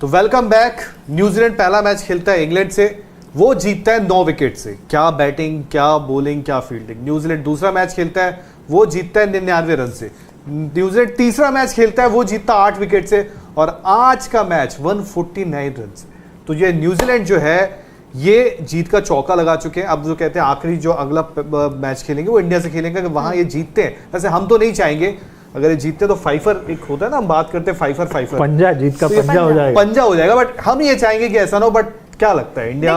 तो welcome back. New Zealand पहला match खेलता है इंग्लैंड से, वो जीतता है 9 विकेट से। क्या बैटिंग, क्या बॉलिंग, क्या फील्डिंग। न्यूजीलैंड दूसरा मैच खेलता है, वो जीतता है 99 रन से। न्यूजीलैंड तीसरा मैच खेलता है, वो जीतता 8 विकेट से। और आज का मैच 149 रन से। तो ये न्यूजीलैंड जो है ये जीत का चौका लगा चुके हैं। अब जो कहते हैं आखिरी जो अगला मैच खेलेंगे वो इंडिया से खेलेंगे, वहां ये जीतते हैं। वैसे हम तो नहीं चाहेंगे, अगर ये जीतते तो फाइफर एक होता है ना, हम बात करते हैं फाइफर पंजा, जीत का पंजा हो जाएगा। बट हम ये चाहेंगे कि ऐसा ना हो। बट क्या लगता है इंडिया,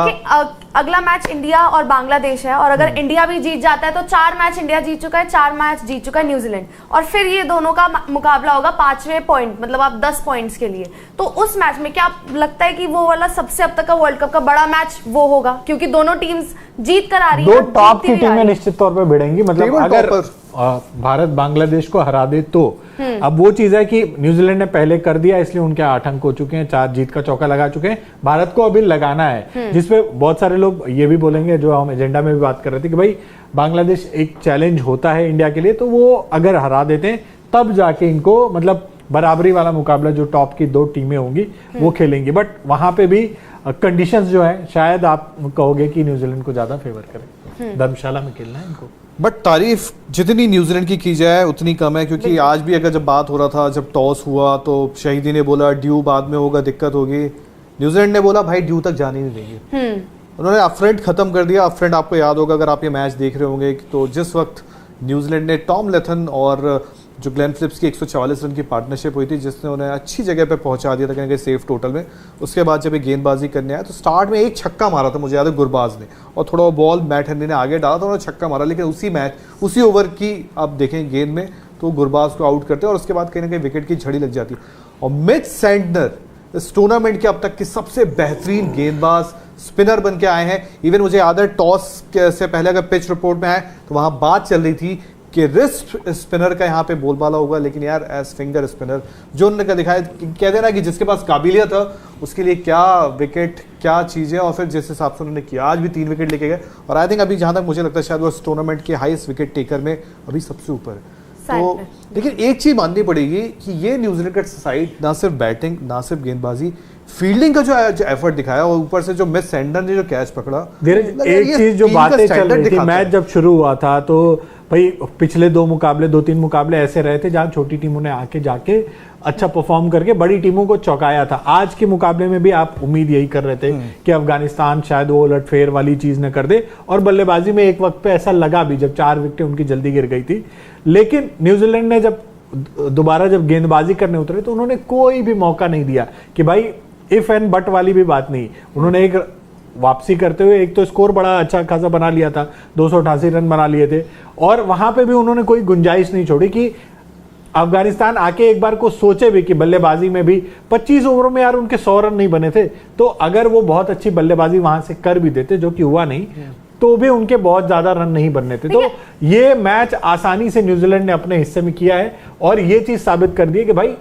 अगला मैच इंडिया और बांग्लादेश है, और अगर इंडिया भी जीत जाता है तो 4 मैच इंडिया जीत चुका है, 4 मैच जीत चुका है न्यूजीलैंड, और फिर ये दोनों का मुकाबला होगा 5वें पॉइंट, मतलब आप 10 पॉइंट्स के लिए। तो उस मैच में क्या लगता है कि वो वाला सबसे अब तक का वर्ल्ड कप का बड़ा मैच वो होगा, क्योंकि दोनों टीम्स जीत कर आ रही है, दो टॉप की टीमें निश्चित तौर पर भिड़ेंगी। मतलब अगर भारत बांग्लादेश को हरा दे तो अब वो चीज है कि न्यूजीलैंड ने पहले कर दिया, इसलिए उनके 8 अंक हो चुके हैं, 4 जीत का चौका लगा चुके हैं। भारत को अभी लगाना है, जिसपे बहुत सारे लोग ये भी बोलेंगे, जो हम एजेंडा में भी बात कर रहे थे, कि भाई बांग्लादेश एक चैलेंज होता है इंडिया के लिए, तो वो अगर हरा देते हैं तब जाके इनको मतलब बराबरी वाला मुकाबला जो टॉप की 2 टीमें होंगी वो खेलेंगी। बट वहां पे भी कंडीशंस जो है, शायद आप कहोगे कि न्यूजीलैंड को ज्यादा फेवर करें, धर्मशाला में खेलना है इनको। बट तारीफ जितनी न्यूजीलैंड की जाए उतनी कम है, क्योंकि आज भी अगर जब बात हो रहा था, जब टॉस हुआ तो शहीदी ने बोला ड्यू बाद में होगा, दिक्कत होगी। न्यूजीलैंड ने बोला भाई ड्यू तक जाने ही नहीं देंगे। उन्होंने अपफ्रंट खत्म कर दिया। अपफ्रंट आपको याद होगा अगर आप ये मैच देख रहे होंगे, तो जिस वक्त न्यूजीलैंड ने टॉम लेथन और जो ग्लेन फिलिप्स की 144 रन की पार्टनरशिप हुई थी, जिसने उन्हें अच्छी जगह पे पहुंचा दिया था, कहीं सेफ टोटल में। उसके बाद जब ये गेंदबाजी करने आया तो स्टार्ट में एक छक्का मारा था, मुझे याद है, गुरबाज ने, और थोड़ा बॉल मैट हेनरी ने आगे डाला था, उन्होंने छक्का मारा। लेकिन उसी ओवर की आप देखें गेंद में तो गुरबाज को आउट करते हैं, और उसके बाद कहीं ना कहीं विकेट की झड़ी लग जाती है। और मिच सैंटनर इस टूर्नामेंट के अब तक की सबसे बेहतरीन गेंदबाज स्पिनर बन के आए हैं। इवन मुझे याद है टॉस से पहले अगर पिच रिपोर्ट में आए तो वहां बात चल रही थी कि रिस्ट स्पिनर का यहाँ पे बोलबाला होगा, लेकिन यार एज फिंगर स्पिनर जो उन्होंने दिखाया, कहते हैं ना कि जिसके पास काबिलियत है उसके लिए क्या विकेट, क्या चीज़ें। और फिर जिस हिसाब से उन्होंने किया, आज भी 3 विकेट लेके गए। और आई थिंक अभी जहाँ तक मुझे लगता है शायद वो इस टूर्नामेंट के हाईएस्ट विकेट टेकर में अभी सबसे ऊपर है। तो लेकिन एक चीज माननी पड़ेगी कि ये न्यूजीलैंड का साइड ना सिर्फ बैटिंग, ना सिर्फ गेंदबाजी, फील्डिंग का जो एफर्ट दिखाया, और ऊपर से जो मिच सैंटनर ने जो कैच पकड़ा। एक चीज जो बातें चल रही थी, मैच जब शुरू हुआ था तो भाई पिछले 2-3 मुकाबले ऐसे रहे थे जहां छोटी टीमों ने आके जाके अच्छा परफॉर्म करके बड़ी टीमों को चौंकाया था। आज के मुकाबले में भी आप उम्मीद यही कर रहे थे कि अफगानिस्तान शायद वो उलटफेर वाली चीज न कर दे, और बल्लेबाजी में एक वक्त पे ऐसा लगा भी जब 4 विकेटें उनकी जल्दी गिर गई थी। लेकिन न्यूजीलैंड ने जब दोबारा जब गेंदबाजी करने उतरे तो उन्होंने कोई भी मौका नहीं दिया कि भाई इफ एंड बट वाली भी बात नहीं। उन्होंने एक वापसी करते हुए एक तो स्कोर बड़ा अच्छा खासा बना लिया था, 288 रन बना लिए थे, और वहां पे भी उन्होंने कोई गुंजाइश नहीं छोड़ी कि अफगानिस्तान आके एक बार को सोचे भी कि बल्लेबाजी में भी 25 ओवरों में यार उनके 100 रन नहीं बने थे, तो अगर वो बहुत अच्छी बल्लेबाजी वहां से कर भी देते, जो कि हुआ नहीं, तो भी उनके बहुत ज्यादा रन नहीं बनने थे। तो ये मैच आसानी से न्यूजीलैंड ने अपने हिस्से में किया है, और ये चीज साबित कर दी है कि भाई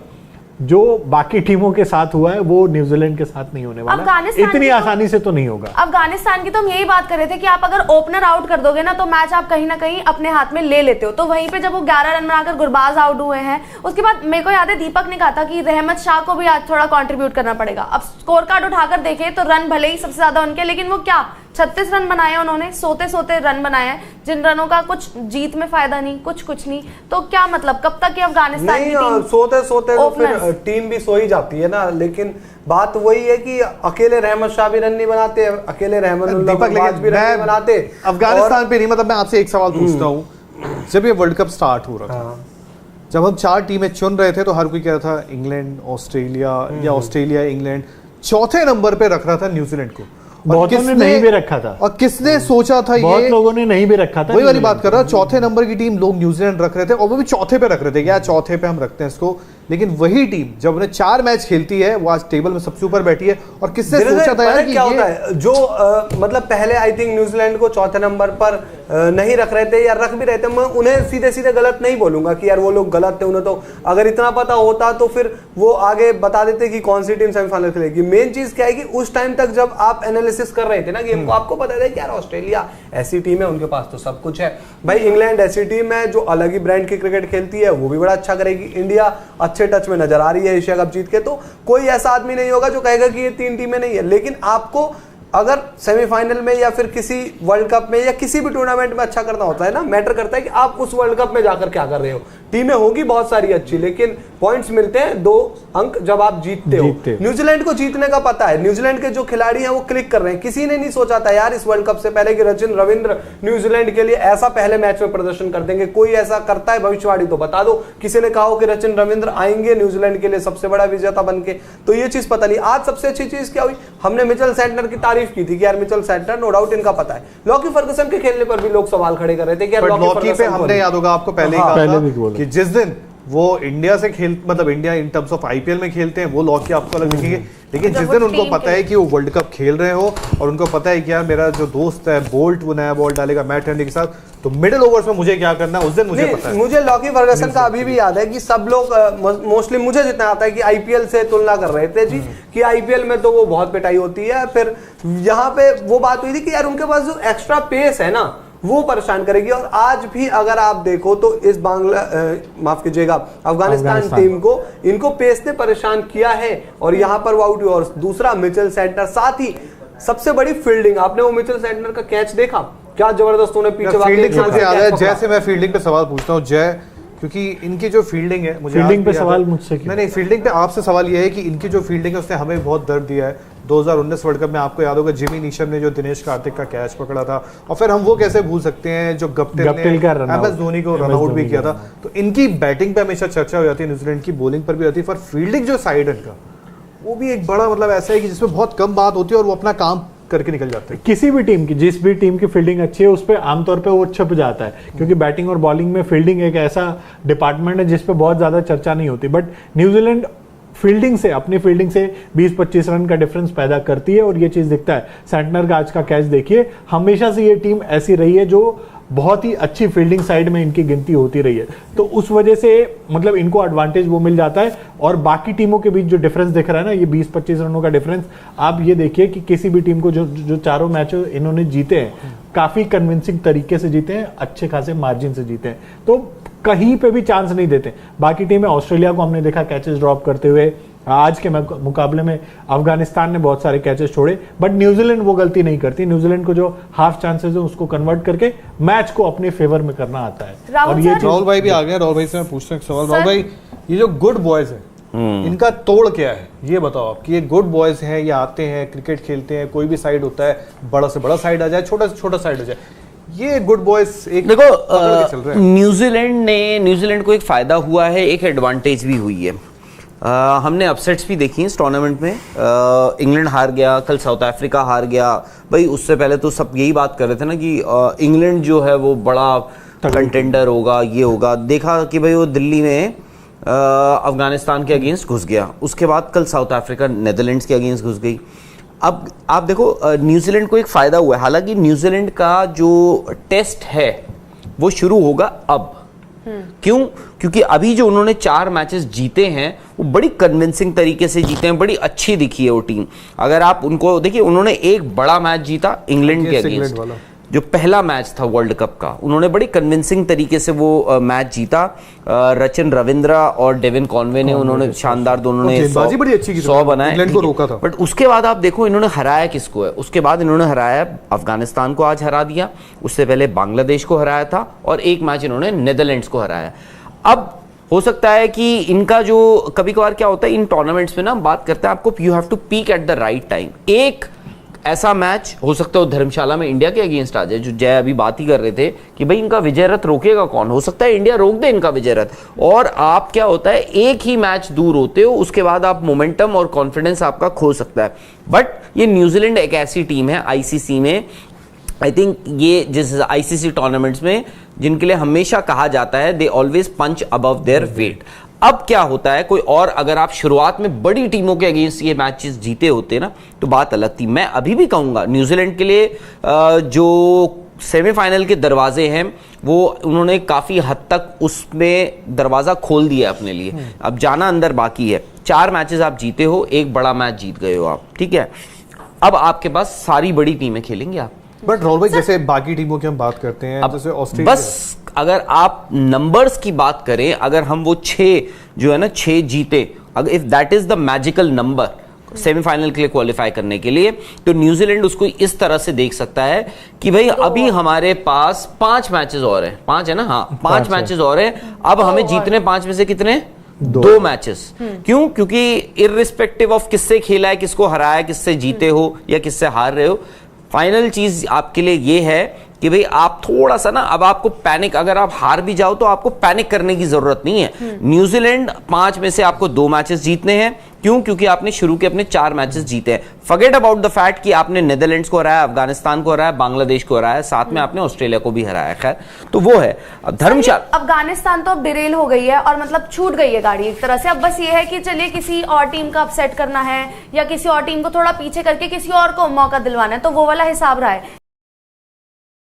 जो बाकी टीमों के साथ हुआ है वो न्यूजीलैंड के साथ नहीं होने वाला, इतनी आसानी से तो नहीं होगा। अफगानिस्तान की तो हम यही बात कर रहे थे कि आप अगर ओपनर आउट कर दोगे ना तो मैच आप कहीं ना कहीं अपने हाथ में ले लेते हो। तो वहीं पे जब वो 11 रन बनाकर गुरबाज आउट हुए हैं, उसके बाद मेरे को याद है दीपक ने कहा था कि रहमत शाह को भी आज थोड़ा कंट्रीब्यूट करना पड़ेगा। अब स्कोर कार्ड उठाकर देखे तो रन भले ही सबसे ज्यादा उनके, लेकिन वो क्या 36 रन बनाए उन्होंने, सोते रन बनाए, जिन रनों का कुछ जीत में फायदा नहीं, कुछ नहीं। तो क्या मतलब कब तक ये अफगानिस्तान की टीम सोते तो फिर टीम भी सो ही जाती है ना। लेकिन बात वही है कि अकेले रहमत शाह भी रन नहीं बनाते, अकेले रहमतुल्लाह भी रन नहीं बनाते अफगानिस्तान पे नहीं। मतलब मैं आपसे एक सवाल पूछता हूँ, जब ये वर्ल्ड कप स्टार्ट हो रहा था, जब हम 4 टीमें चुन रहे थे तो हर कोई कह रहा था इंग्लैंड ऑस्ट्रेलिया, या ऑस्ट्रेलिया इंग्लैंड, चौथे नंबर पे रख रहा था न्यूजीलैंड को। बहुत ने नहीं भी रखा था, और किसने सोचा था, बहुत लोगों ने नहीं भी रखा था। वही वाली बात कर रहा, चौथे नंबर की टीम लोग न्यूजीलैंड रख रहे थे, और वो भी चौथे पे रख रहे थे, क्या चौथे पे हम रखते हैं इसको। लेकिन वही टीम जब उन्हें 4 मैच खेलती है, वो आज टेबल में सबसे ऊपर बैठी है। और किसने सोचा था यार कि क्या होता है जो मतलब पहले आई थिंक न्यूजीलैंड को चौथे नंबर पर नहीं रख रहे थे, या रख भी रहे थे, मैं उन्हें सीधे गलत नहीं बोलूंगा कि यार वो लोग गलत थे। उन्हें तो अगर इतना पता होता तो फिर वो आगे बता देते कि कौन सी टीम सेमीफाइनल खेलेगी। मेन चीज क्या है कि उस टाइम तक जब आप एनालिसिस कर रहे थे ना गेम को, आपको पता था कि यार ऑस्ट्रेलिया ऐसी टीम है, उनके पास तो सब कुछ है। भाई इंग्लैंड ऐसी टीम है जो अलग ही ब्रांड की क्रिकेट खेलती है, वो भी बड़ा अच्छा करेगी। इंडिया अच्छा अच्छे टच में नजर आ रही है एशिया कप जीत के, तो कोई ऐसा आदमी नहीं होगा जो कहेगा कि ये 3 टीमें नहीं है। लेकिन आपको अगर सेमीफाइनल में या फिर किसी वर्ल्ड कप में या किसी भी टूर्नामेंट में अच्छा करना होता है ना, मैटर करता है कि आप उस वर्ल्ड कप में जाकर क्या कर रहे हो। टीमें होगी बहुत सारी अच्छी, लेकिन पॉइंट्स मिलते हैं 2 अंक जब आप जीतते हो। न्यूजीलैंड को जीतने का पता है, न्यूजीलैंड के जो खिलाड़ी हैं वो क्लिक कर रहे हैं। किसी ने नहीं सोचा था यार इस वर्ल्ड कप से पहले कि रचिन रविंद्र न्यूजीलैंड के लिए ऐसा पहले मैच में प्रदर्शन कर देंगे। कोई ऐसा करता है भविष्यवाणी तो बता दो, किसी ने कहा हो कि रचिन रविंद्र आएंगे न्यूजीलैंड के लिए सबसे बड़ा विजेता बनके, तो ये चीज पता नहीं। आज सबसे अच्छी चीज क्या हुई, हमने मिचेल सैंटनर की तारीफ की थी कि यार मिचेल सैंटनर नो डाउट इनका पता है। लॉकी फर्गसन के खेलने पर भी लोग सवाल खड़े कर रहे थे कि यार लॉकी पे हमने याद होगा आपको पहले ही कहा था कि जिस दिन वो इंडिया से खेल मतलब India in terms of IPL में खेलते हैं वो लॉकी आपको अलग दिखेंगे, लेकिन जिस दिन उनको पता है कि वो वर्ल्ड कप खेल रहे हो और उनको पता है कि यार मेरा जो दोस्त है बोल्ट वो नया बॉल डालेगा मैट हर्नी के साथ, तो मिडिल ओवर्स में मुझे क्या करना है उस दिन मुझे पता है। मुझे लॉकी फर्गसन का अभी भी याद है कि सब लोग मोस्टली मुझे जितना आता है कि आईपीएल से तुलना कर रहे थे जी कि आईपीएल में तो वो बहुत पिटाई होती है। फिर यहाँ पे वो बात हुई थी कि यार उनके पास जो एक्स्ट्रा पेस है ना वो परेशान करेगी। और आज भी अगर आप देखो तो इस माफ कीजिएगा अफगानिस्तान टीम को इनको पेस ने परेशान किया है और यहाँ पर वो आउट हुआ। और दूसरा मिचेल सैंटनर, साथ ही सबसे बड़ी फील्डिंग, आपने वो मिचेल सैंटनर का कैच देखा क्या जबरदस्त उन्हें पीछे जैसे मैं फील्डिंग पे सवाल पूछता हूँ जय, क्योंकि इनकी जो फील्डिंग है मुझे फील्डिंग पे सवाल मुझसे क्यों? नहीं फील्डिंग पे आपसे सवाल ये है कि इनकी जो फील्डिंग है उसने हमें बहुत दर्द दिया है। 2019 वर्ल्ड कप में आपको याद होगा जिमी नीशम ने जो दिनेश कार्तिक का कैच पकड़ा था, और फिर हम वो कैसे भूल सकते हैं जो गप्टिल ने एमएस धोनी को रन आउट भी किया था। तो इनकी बैटिंग पे हमेशा चर्चा हो जाती है, न्यूजीलैंड की बॉलिंग पर भी होती है, पर फील्डिंग जो साइड है इनका वो भी एक बड़ा मतलब ऐसा है कि जिसमें बहुत कम बात होती है और वो अपना काम करके निकल जाते हैं। किसी भी टीम की जिस भी टीम की फील्डिंग अच्छी है उस पर आमतौर पे वो छप जाता है, क्योंकि बैटिंग और बॉलिंग में फील्डिंग एक ऐसा डिपार्टमेंट है जिस पे बहुत ज्यादा चर्चा नहीं होती। बट न्यूजीलैंड फील्डिंग से अपनी फील्डिंग से 20-25 रन का डिफरेंस पैदा करती है और ये चीज दिखता है। सैंटनर का आज का कैच देखिए, हमेशा से ये टीम ऐसी रही है जो बहुत ही अच्छी फील्डिंग साइड में इनकी गिनती होती रही है, तो उस वजह से मतलब इनको एडवांटेज वो मिल जाता है। और बाकी टीमों के बीच जो डिफरेंस दिख रहा है ना, ये 20-25 रनों का डिफरेंस, आप ये देखिए कि किसी भी टीम को जो चारों मैच इन्होंने जीते हैं काफी कन्विंसिंग तरीके से जीते हैं, अच्छे खासे मार्जिन से जीते हैं, तो कहीं पे भी चांस नहीं देते। बाकी टीमें, ऑस्ट्रेलिया को हमने देखा कैचेस ड्रॉप करते हुए, आज के मुकाबले में अफगानिस्तान ने बहुत सारे कैचेस छोड़े, बट न्यूजीलैंड वो गलती नहीं करती। न्यूजीलैंड को जो हाफ चांसेस है उसको कन्वर्ट करके मैच को अपने फेवर में करना आता है। और ये राहुल भाई भी आ गए, राहुल भाई से मैं पूछता हूं सवाल। राहुल भाई, ये जो गुड बॉयज है इनका तोड़ क्या है ये बताओ आप, कि ये गुड बॉयज हैं, ये आते हैं क्रिकेट खेलते हैं, कोई भी साइड होता है, बड़ा से बड़ा साइड आ जाए, छोटा से छोटा साइड आ जाए, ये गुड बॉयज एक देखो न्यूजीलैंड को एक फायदा हुआ है, एक एडवांटेज भी हुई है। हमने अपसेट्स भी देखी इस टूर्नामेंट में। इंग्लैंड हार गया, कल साउथ अफ्रीका हार गया। भाई उससे पहले तो सब यही बात कर रहे थे ना कि इंग्लैंड जो है वो बड़ा कंटेंडर होगा, ये होगा। देखा कि भाई वो दिल्ली में अफगानिस्तान के अगेंस्ट घुस गया, उसके बाद कल साउथ अफ्रीका नेदरलैंड्स के अगेंस्ट घुस गई। अब आप देखो न्यूजीलैंड को एक फायदा हुआ है, हालांकि न्यूजीलैंड का जो टेस्ट है वो शुरू होगा अब। क्यों? क्योंकि अभी जो उन्होंने 4 मैचेस जीते हैं वो बड़ी कन्विंसिंग तरीके से जीते हैं, बड़ी अच्छी दिखी है वो टीम। अगर आप उनको देखिए, उन्होंने एक बड़ा मैच जीता इंग्लैंड के अगेंस्ट, जो पहला मैच था वर्ल्ड कप का, उन्होंने बड़ी कन्विंसिंग तरीके से वो मैच जीता। रचिन रविंद्रा और डेविन कॉनवे ने उन्होंने शानदार, दोनों ने 100 बनाए, बट उसके बाद आप देखो इन्होंने हराया किसको है। उसके बाद इन्होंने हराया अफगानिस्तान को, आज हरा दिया, उससे पहले बांग्लादेश को हराया था, और एक मैच इन्होंने नेदरलैंड्स को हराया। अब हो सकता है कि इनका जो कभी कभार क्या होता है इन टूर्नामेंट्स में ना, बात करते हैं आपको, you have to peak at the right time. एक ऐसा मैच हो सकता है वो धर्मशाला में इंडिया के अगेंस्ट आ जाए, जो जय अभी बात ही कर रहे थे कि भाई इनका विजय रथ रोकेगा कौन, हो सकता है इंडिया रोक दे इनका विजय रथ, और आप क्या होता है एक ही मैच दूर होते हो, उसके बाद आप मोमेंटम और कॉन्फिडेंस आपका खो सकता है। बट ये न्यूजीलैंड एक ऐसी टीम है आईसीसी में, आई थिंक ये जिस आईसीसी टूर्नामेंट्स में जिनके लिए हमेशा कहा जाता है they always punch above their weight. अब क्या होता है, कोई और अगर आप शुरुआत में बड़ी टीमों के अगेंस्ट ये मैचेस जीते होते ना तो बात अलग थी। मैं अभी भी कहूंगा न्यूजीलैंड के लिए जो सेमीफाइनल के दरवाजे हैं वो उन्होंने काफी हद तक उसमें दरवाजा खोल दिया अपने लिए, अब जाना अंदर बाकी है। 4 मैचेस आप जीते हो, एक बड़ा मैच जीत गए हो आप, ठीक है। अब आपके पास सारी बड़ी टीमें खेलेंगे आप। बट राहुल भाई, जैसे बाकी टीमों की हम बात करते हैं, जैसे ऑस्ट्रेलिया, बस अगर आप नंबर्स की बात करें, अगर हम वो 6 जो है ना 6 जीते, अगर if that is the magical number semifinal के लिए क्वालिफाई करने के लिए, तो न्यूजीलैंड उसको इस तरह से देख सकता है कि भाई अभी हमारे पास 5 मैचेस और हैं, 5 है ना, हाँ 5 मैचेस और हैं, अब हमें जीतने 5 में से कितने, 2 मैचेस। क्यों? क्योंकि इररिस्पेक्टिव ऑफ किससे खेला है, किसको हराया, किससे जीते हो या किससे हार रहे हो, फाइनल चीज आपके लिए ये है कि भाई आप थोड़ा सा ना, अब आपको पैनिक, अगर आप हार भी जाओ तो आपको पैनिक करने की जरूरत नहीं है। न्यूजीलैंड 5 में से आपको 2 मैचेस जीतने हैं। क्यों? क्योंकि आपने शुरू के अपने 4 मैचेस जीते हैं। फॉरगेट अबाउट द फैक्ट कि आपने नेदरलैंड्स को हराया, अफगानिस्तान को हराया, बांग्लादेश को हराया, साथ में आपने ऑस्ट्रेलिया को भी हराया। खैर, तो वो है। अब धर्मशाला, अफगानिस्तान तो अब डिरेल हो गई है और मतलब छूट गई है गाड़ी एक तरह से। अब बस ये है कि चलिए किसी और टीम का अपसेट करना है या किसी और टीम को थोड़ा पीछे करके किसी और को मौका दिलवाना है, तो वो वाला हिसाब रहा है।